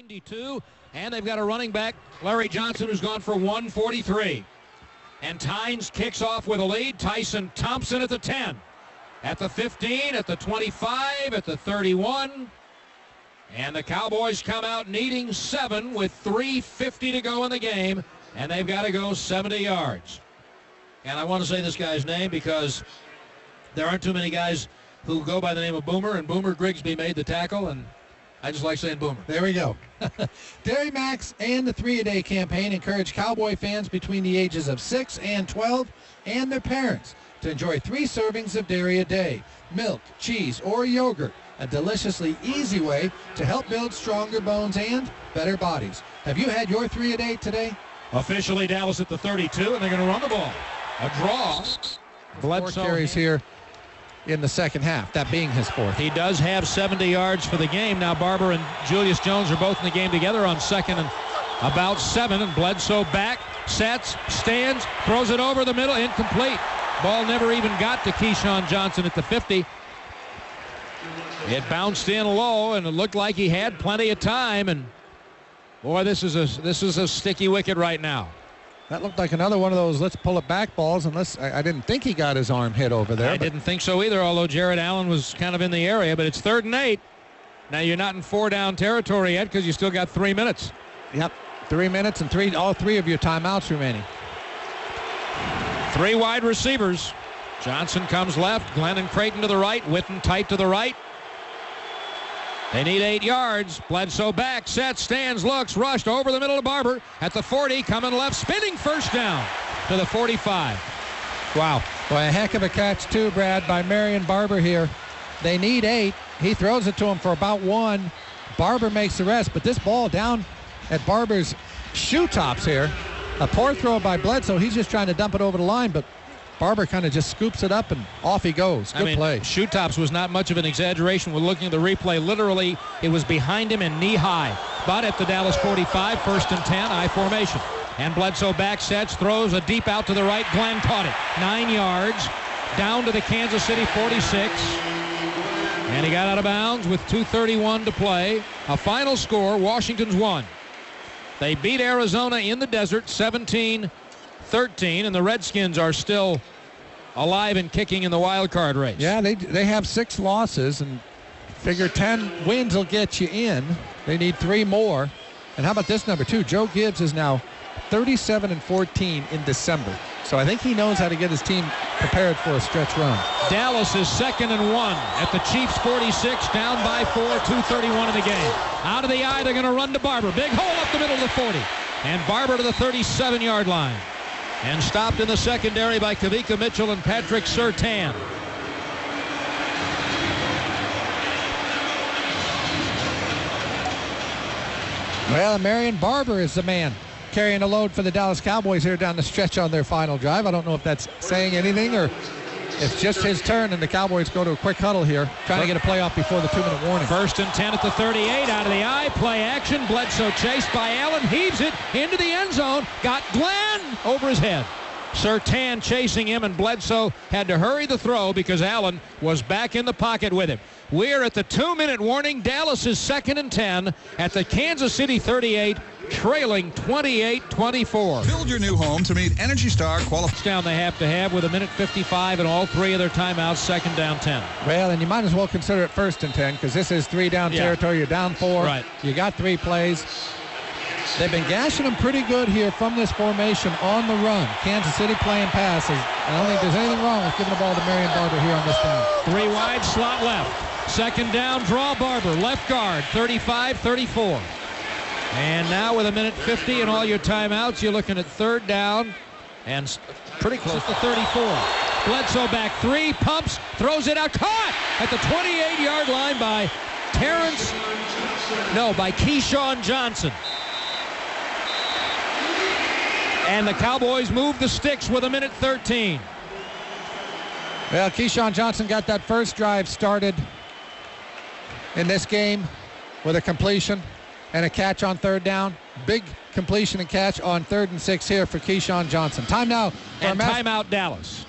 92, and they've got a running back, Larry Johnson, who's gone for 143. And Tynes kicks off with a lead. Tyson Thompson at the 10, at the 15, at the 25, at the 31. And the Cowboys come out needing 7 with 3:50 to go in the game, and they've got to go 70 yards. And I want to say this guy's name because there aren't too many guys who go by the name of Boomer, and Boomer Grigsby made the tackle, and I just like saying Boomer. There we go. Dairy Max and the 3-A-Day campaign encourage Cowboy fans between the ages of 6 and 12 and their parents to enjoy 3 servings of dairy a day, milk, cheese, or yogurt, a deliciously easy way to help build stronger bones and better bodies. Have you had your 3-a-day today? Officially Dallas at the 32, and they're going to run the ball. A draw. Bledsoe 4 carries here in the second half, that being his 4th. He does have 70 yards for the game. Now Barber and Julius Jones are both in the game together on 2nd and about 7, and Bledsoe back, sets, stands, throws it over the middle, incomplete. Ball never even got to Keyshawn Johnson at the 50. It bounced in low, and it looked like he had plenty of time, and boy, this is a sticky wicket right now. That looked like another one of those let's pull it back balls, and I didn't think he got his arm hit over there. I didn't think so either, although Jared Allen was kind of in the area, but it's 3rd and 8. Now you're not in 4-down territory yet because you still got 3 minutes. Yep, 3 minutes and all 3 of your timeouts remaining. 3 wide receivers. Johnson comes left, Glenn and Creighton to the right, Witten tight to the right. They need 8 yards. Bledsoe back, sets, stands, looks, rushed over the middle of Barber at the 40, coming left, spinning first down to the 45. Wow. Boy, a heck of a catch too, Brad, by Marion Barber here. They need 8. He throws it to him for about 1. Barber makes the rest, but this ball down at Barber's shoe tops here. A poor throw by Bledsoe. He's just trying to dump it over the line, but Barber kind of just scoops it up and off he goes. Good play. Shoe tops was not much of an exaggeration. We're looking at the replay. Literally, it was behind him and knee high. But at the Dallas 45, 1st and 10, I formation. And Bledsoe back sets, throws a deep out to the right. Glenn caught it. 9 yards down to the Kansas City 46. And he got out of bounds with 2:31 to play. A final score, Washington's 1. They beat Arizona in the desert 17-13, and the Redskins are still alive and kicking in the wild card race. Yeah, they have 6 losses, and figure 10 wins will get you in. They need 3 more. And how about this number, too? Joe Gibbs is now 37-14 in December. So I think he knows how to get his team prepared for a stretch run. Dallas is 2nd and 1 at the Chiefs 46, down by 4, 2:31 in the game. Out of the eye, they're going to run to Barber. Big hole up the middle of the 40. And Barber to the 37-yard line. And stopped in the secondary by Kavika Mitchell and Patrick Surtain. Well, Marion Barber is the man carrying a load for the Dallas Cowboys here down the stretch on their final drive. I don't know if that's saying anything or it's just his turn, and the Cowboys go to a quick huddle here, trying to get a playoff before the 2-minute warning. 1st and 10 at the 38, out of the eye, play action. Bledsoe chased by Allen, heaves it into the end zone, got Glenn over his head. Surtain chasing him, and Bledsoe had to hurry the throw because Allen was back in the pocket with him. We're at the 2-minute warning. Dallas is 2nd and 10 at the Kansas City 38, trailing 28-24. Build your new home to meet Energy Star qualifications. Down they have to have with 1:55 and all 3 of their timeouts, 2nd down 10. Well, and you might as well consider it 1st and 10 because this is 3-down territory. You're down 4. Right. You got 3 plays. They've been gashing them pretty good here from this formation on the run. Kansas City playing passes. I don't think there's anything wrong with giving the ball to Marion Barber here on this down. 3 wide, slot left. 2nd down, draw Barber, left guard, 35-34. And now with 1:50 and all your timeouts, you're looking at 3rd down and pretty close to 34. Bledsoe back 3, pumps, throws it out, caught at the 28-yard line by Keyshawn Johnson. And the Cowboys move the sticks with 1:13. Well, Keyshawn Johnson got that first drive started in this game with a completion and a catch on 3rd down. Big completion and catch on 3rd and 6 here for Keyshawn Johnson. Time now for timeout Dallas.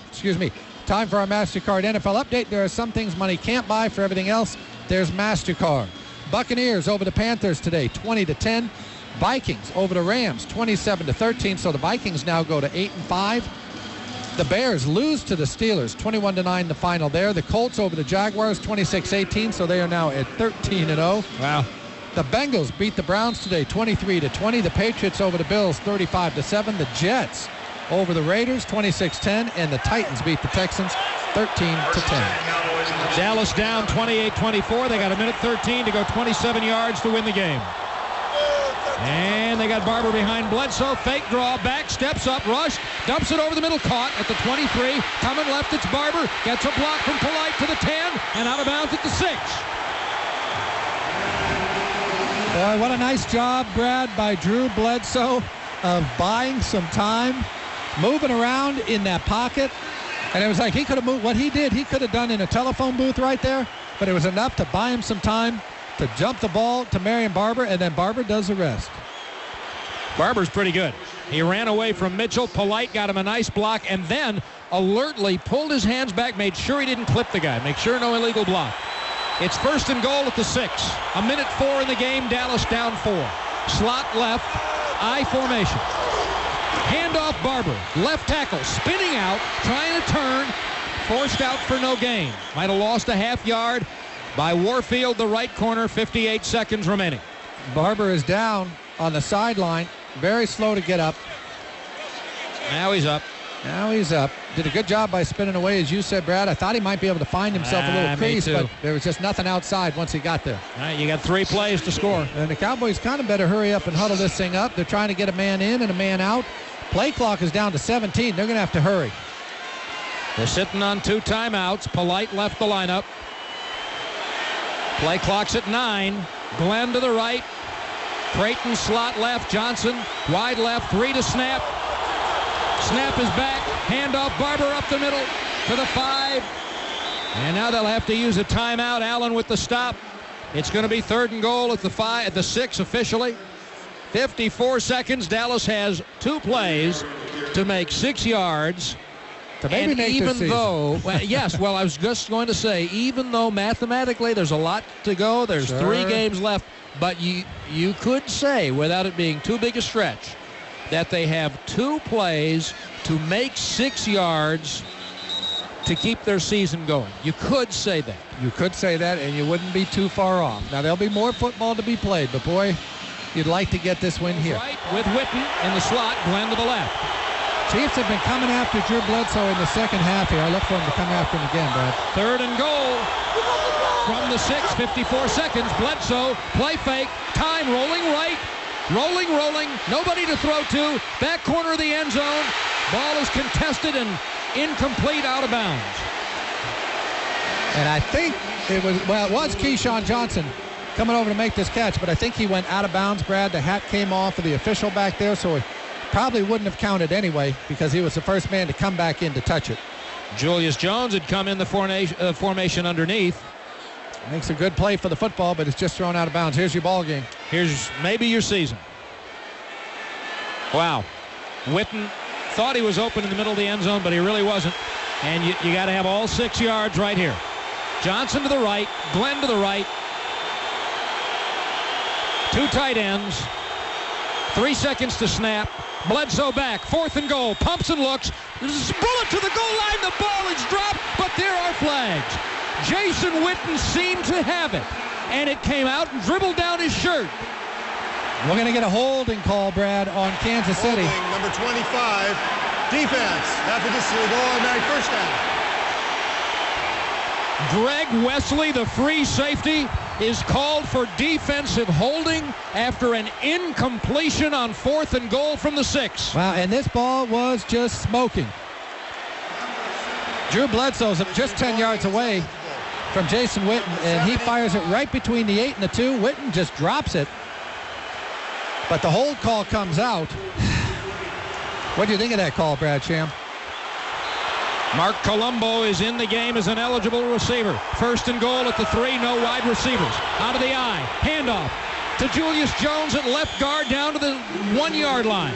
Time for our MasterCard NFL update. There are some things money can't buy. For everything else, there's MasterCard. Buccaneers over the Panthers today, 20-10. Vikings over the Rams, 27-13. So the Vikings now go to 8-5. The Bears lose to the Steelers, 21-9 the final there. The Colts over the Jaguars, 26-18. So they are now at 13-0. Wow. The Bengals beat the Browns today, 23-20. The Patriots over the Bills, 35-7. The Jets over the Raiders, 26-10. And the Titans beat the Texans, 13-10. Dallas down 28-24. They got a minute 13 to go 27 yards to win the game. And they got Barber behind Bledsoe. Fake draw, back, steps up, rush, dumps it over the middle, caught at the 23. Coming left, it's Barber. Gets a block from Polite to the 10 and out of bounds at the 6. Boy, what a nice job, Brad, by Drew Bledsoe of buying some time, moving around in that pocket. And it was like he could have moved. What he did, he could have done in a telephone booth right there, but it was enough to buy him some time to jump the ball to Marion Barber, and then Barber does the rest. Barber's pretty good. He ran away from Mitchell. Polite got him a nice block, and then alertly pulled his hands back, made sure he didn't clip the guy, make sure no illegal block. It's 1st and goal at the 6. A minute 4 in the game. Dallas down 4. Slot left. I formation. Handoff Barber. Left tackle. Spinning out. Trying to turn. Forced out for no gain. Might have lost a half yard by Warfield, the right corner. 58 seconds remaining. Barber is down on the sideline. Very slow to get up. Now he's up. Now he's up. Did a good job by spinning away, as you said, Brad. I thought he might be able to find himself a little crease, but there was just nothing outside once he got there. All right, you got 3 plays to score. And the Cowboys kind of better hurry up and huddle this thing up. They're trying to get a man in and a man out. Play clock is down to 17. They're going to have to hurry. They're sitting on 2 timeouts. Polite left the lineup. Play clock's at 9. Glenn to the right. Creighton slot left. Johnson wide left. 3 to snap. Snap is back. Handoff Barber up the middle to the 5. And now they'll have to use a timeout. Allen with the stop. It's going to be 3rd and goal at the 5, at the 6 officially. 54 seconds. Dallas has 2 plays to make 6 yards. And even though, well, I was just going to say, even though mathematically there's a lot to go, there's 3 games left, but you could say, without it being too big a stretch, that they have 2 plays to make 6 yards to keep their season going. You could say that. You could say that, and you wouldn't be too far off. Now, there'll be more football to be played, but boy, you'd like to get this win here. Right, with Witten in the slot, Glenn to the left. Chiefs have been coming after Drew Bledsoe in the second half here. I look for him to come after him again, Brad. 3rd and goal from the 6, 54 seconds. Bledsoe, play fake, time rolling right, rolling, nobody to throw to, back corner of the end zone. Ball is contested and incomplete, out of bounds. And I think it was Keyshawn Johnson coming over to make this catch, but I think he went out of bounds, Brad. The hat came off of the official back there, so it probably wouldn't have counted anyway because he was the first man to come back in to touch it. Julius Jones had come in the formation underneath. Makes a good play for the football, but it's just thrown out of bounds. Here's your ball game. Here's maybe your season. Wow. Witten thought he was open in the middle of the end zone, but he really wasn't. And you got to have all 6 yards right here. Johnson to the right, Glenn to the right. 2 tight ends. 3 seconds to snap. Bledsoe back. 4th and goal. Pumps and looks. Bullet to the goal line. The ball is dropped, but there are flags. Jason Witten seemed to have it, and it came out and dribbled down his shirt. We're going to get a holding call, Brad, on Kansas City. Holding, number 25, defense. After this will go automatic first down. Greg Wesley, the free safety, is called for defensive holding after an incompletion on 4th and goal from the 6. Wow, and this ball was just smoking. Drew Bledsoe's just 10 yards away from Jason Witten, and he fires it right between the 8 and the 2. Witten just drops it. But the hold call comes out. What do you think of that call, Brad Sham? Mark Colombo is in the game as an eligible receiver. 1st and goal at the 3, no wide receivers. Out of the eye, handoff to Julius Jones at left guard down to the 1-yard line.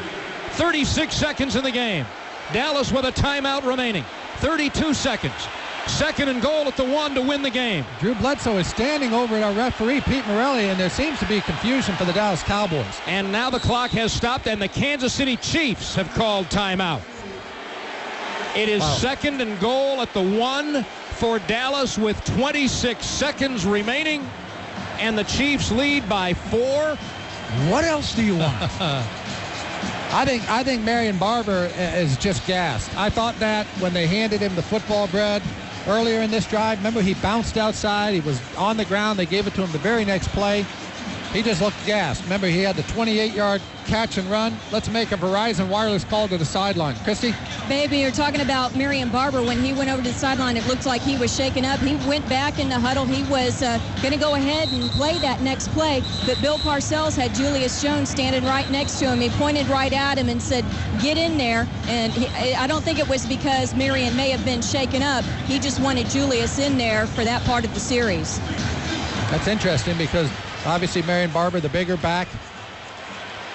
36 seconds in the game. Dallas with a timeout remaining. 32 seconds. Second and goal at the 1 to win the game. Drew Bledsoe is standing over at our referee, Pete Morelli, and there seems to be confusion for the Dallas Cowboys. And now the clock has stopped, and the Kansas City Chiefs have called timeout. It is second and goal at the 1 for Dallas with 26 seconds remaining, and the Chiefs lead by 4. What else do you want? I think Marion Barber is just gassed. I thought that when they handed him the football, Brad, earlier in this drive. Remember, he bounced outside. He was on the ground. They gave it to him the very next play. He just looked gassed. Remember, he had the 28-yard catch and run. Let's make a Verizon wireless call to the sideline. Kristie? Baby, you're talking about Marion Barber. When he went over to the sideline, it looked like he was shaken up. He went back in the huddle. He was going to go ahead and play that next play, but Bill Parcells had Julius Jones standing right next to him. He pointed right at him and said, get in there. And I don't think it was because Marion may have been shaken up. He just wanted Julius in there for that part of the series. That's interesting because obviously Marion Barber, the bigger back.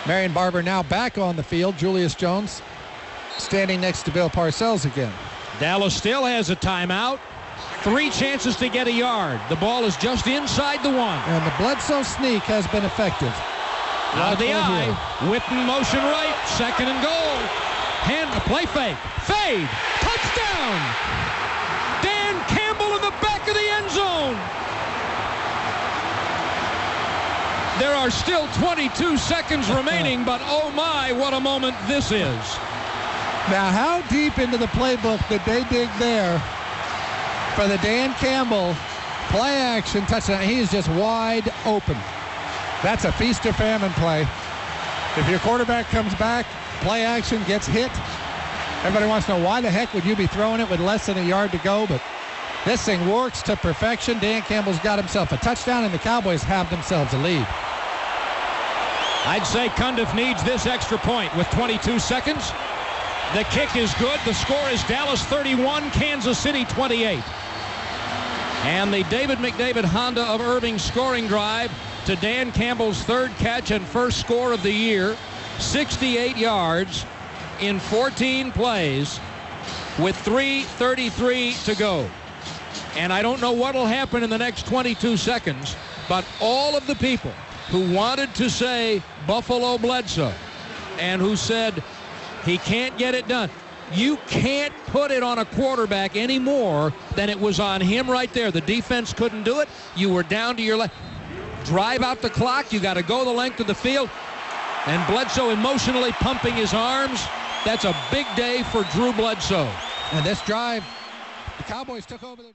Marion Barber now back on the field. Julius Jones standing next to Bill Parcells again. Dallas still has a timeout. 3 chances to get a yard. The ball is just inside the 1. And the Bledsoe sneak has been effective. Out of the eye. Whitten motion right. Second and goal. Play fake. Fade. Touchdown. Dan Campbell in the back of the end zone. There are still 22 seconds remaining, but oh my, what a moment this is. Now, how deep into the playbook did they dig there for the Dan Campbell play action touchdown? He is just wide open. That's a feast or famine play. If your quarterback comes back, play action, gets hit, everybody wants to know why the heck would you be throwing it with less than a yard to go, but this thing works to perfection. Dan Campbell's got himself a touchdown, and the Cowboys have themselves a lead. I'd say Cundiff needs this extra point with 22 seconds. The kick is good. The score is Dallas 31, Kansas City 28. And the David McDavid Honda of Irving scoring drive to Dan Campbell's 3rd catch and 1st score of the year. 68 yards in 14 plays with 3:33 to go. And I don't know what will happen in the next 22 seconds, but all of the people who wanted to say Buffalo Bledsoe and who said he can't get it done, you can't put it on a quarterback any more than it was on him right there. The defense couldn't do it. You were down to your left. Drive out the clock. You got to go the length of the field. And Bledsoe emotionally pumping his arms. That's a big day for Drew Bledsoe. And this drive, the Cowboys took over the